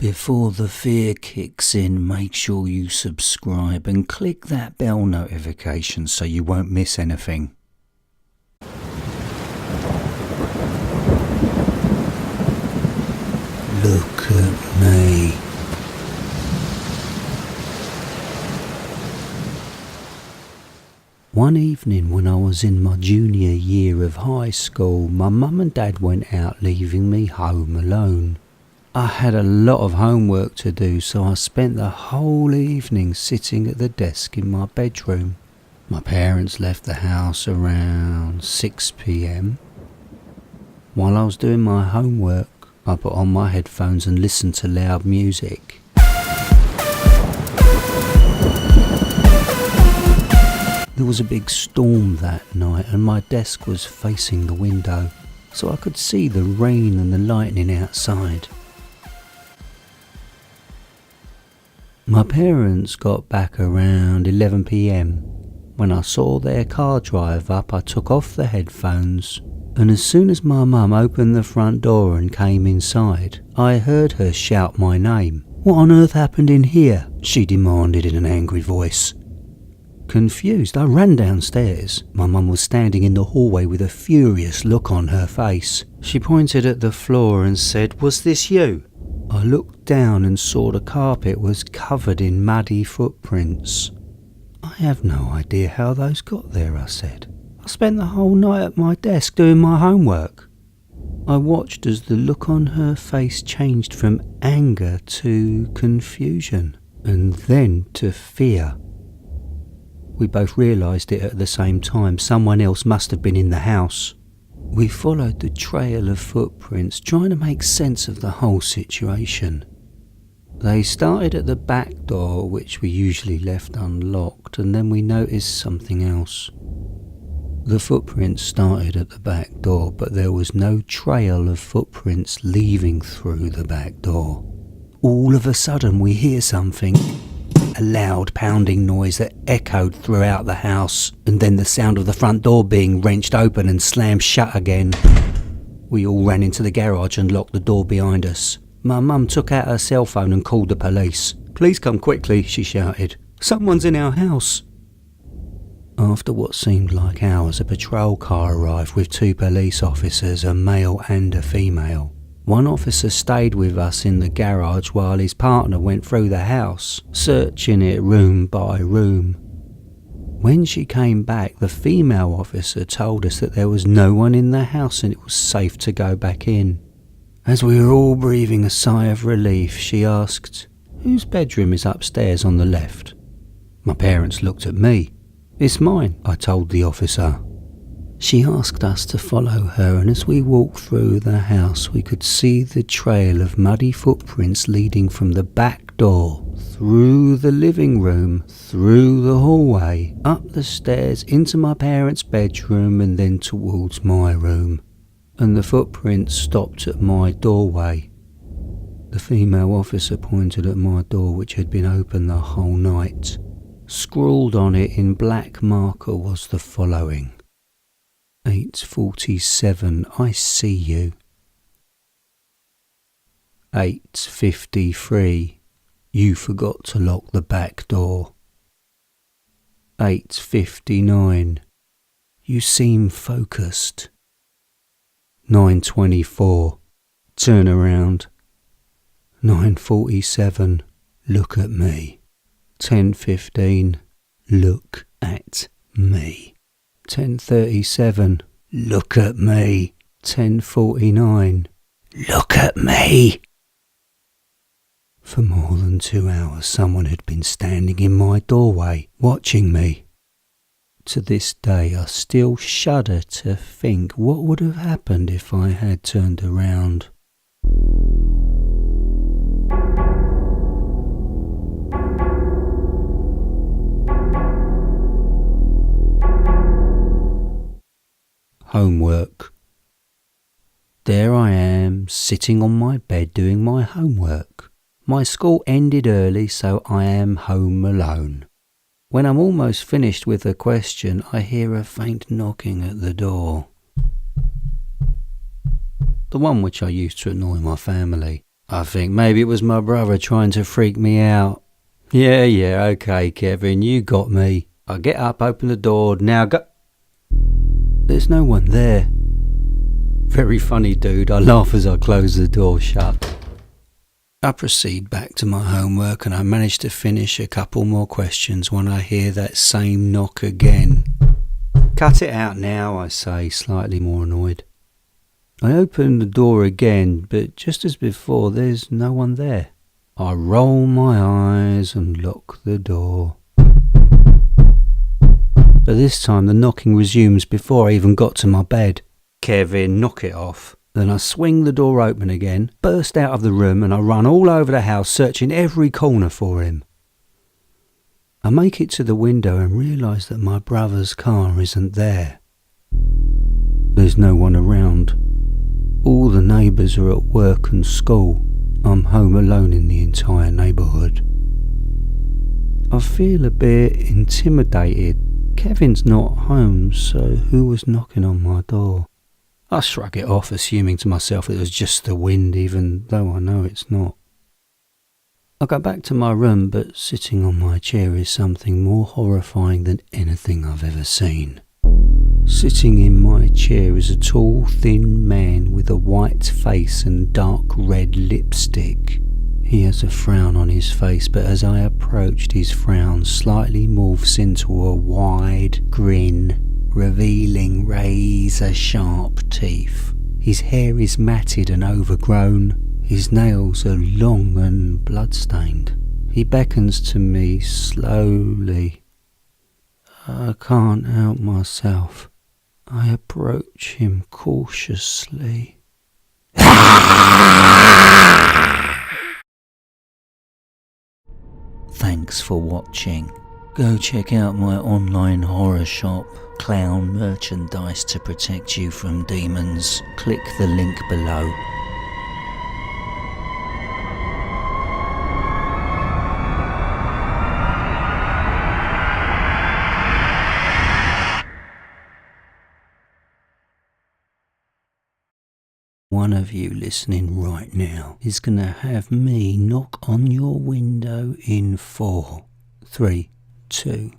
Before the fear kicks in, make sure you subscribe and click that bell notification so you won't miss anything. Look at me. One evening when I was in my junior year of high school, my mum and dad went out, leaving me home alone. I had a lot of homework to do, so I spent the whole evening sitting at the desk in my bedroom. My parents left the house around 6 p.m. While I was doing my homework, I put on my headphones and listened to loud music. There was a big storm that night and my desk was facing the window, so I could see the rain and the lightning outside. My parents got back around 11 p.m. When I saw their car drive up, I took off the headphones, and as soon as my mum opened the front door and came inside, I heard her shout my name. "What on earth happened in here?" she demanded in an angry voice. Confused, I ran downstairs. My mum was standing in the hallway with a furious look on her face. She pointed at the floor and said, "Was this you?" I looked down and saw the carpet was covered in muddy footprints. "I have no idea how those got there," I said. "I spent the whole night at my desk doing my homework." I watched as the look on her face changed from anger to confusion, and then to fear. We both realised it at the same time. Someone else must have been in the house. We followed the trail of footprints, trying to make sense of the whole situation. They started at the back door, which we usually left unlocked, and then we noticed something else. The footprints started at the back door, but there was no trail of footprints leaving through the back door. All of a sudden we hear something. A loud pounding noise that echoed throughout the house, and then the sound of the front door being wrenched open and slammed shut again. We all ran into the garage and locked the door behind us. My mum took out her cell phone and called the police. "Please come quickly," she shouted. "Someone's in our house." After what seemed like hours, a patrol car arrived with 2 police officers, a male and a female. One officer stayed with us in the garage while his partner went through the house, searching it room by room. When she came back, the female officer told us that there was no one in the house and it was safe to go back in. As we were all breathing a sigh of relief, she asked, "Whose bedroom is upstairs on the left?" My parents looked at me. "It's mine," I told the officer. She asked us to follow her, and as we walked through the house we could see the trail of muddy footprints leading from the back door, through the living room, through the hallway, up the stairs, into my parents' bedroom and then towards my room. And the footprints stopped at my doorway. The female officer pointed at my door, which had been open the whole night. Scrawled on it in black marker was the following: 8:47, I see you. 8:53, you forgot to lock the back door. 8:59, you seem focused. 9:24, turn around. 9:47, look at me. 10:15, look at me. 10:37, look at me. 10:49, look at me. For more than 2 hours someone had been standing in my doorway, watching me. To this day I still shudder to think what would have happened if I had turned around. Homework. There I am, sitting on my bed doing my homework. My school ended early, so I am home alone. When I'm almost finished with a question, I hear a faint knocking at the door. The one which I used to annoy my family. I think maybe it was my brother trying to freak me out. Yeah, okay, Kevin, you got me. I get up, open the door, now go... There's no one there. Very funny, dude. I laugh as I close the door shut. I proceed back to my homework and I manage to finish a couple more questions when I hear that same knock again. Cut it out now, I say, slightly more annoyed. I open the door again, but just as before, there's no one there. I roll my eyes and lock the door. But this time the knocking resumes before I even got to my bed. Kevin, knock it off. Then I swing the door open again, burst out of the room and I run all over the house searching every corner for him. I make it to the window and realise that my brother's car isn't there. There's no one around. All the neighbours are at work and school. I'm home alone in the entire neighbourhood. I feel a bit intimidated. Kevin's not home, so who was knocking on my door? I shrug it off, assuming to myself it was just the wind, even though I know it's not. I go back to my room, but sitting on my chair is something more horrifying than anything I've ever seen. Sitting in my chair is a tall, thin man with a white face and dark red lipstick. He has a frown on his face, but as I approached, his frown slightly morphs into a wide grin, revealing razor-sharp teeth. His hair is matted and overgrown. His nails are long and blood-stained. He beckons to me slowly. I can't help myself. I approach him cautiously. Thanks for watching. Go check out my online horror shop, Clown Merchandise, to protect you from demons. Click the link below. One of you listening right now is going to have me knock on your window in 4, 3, 2,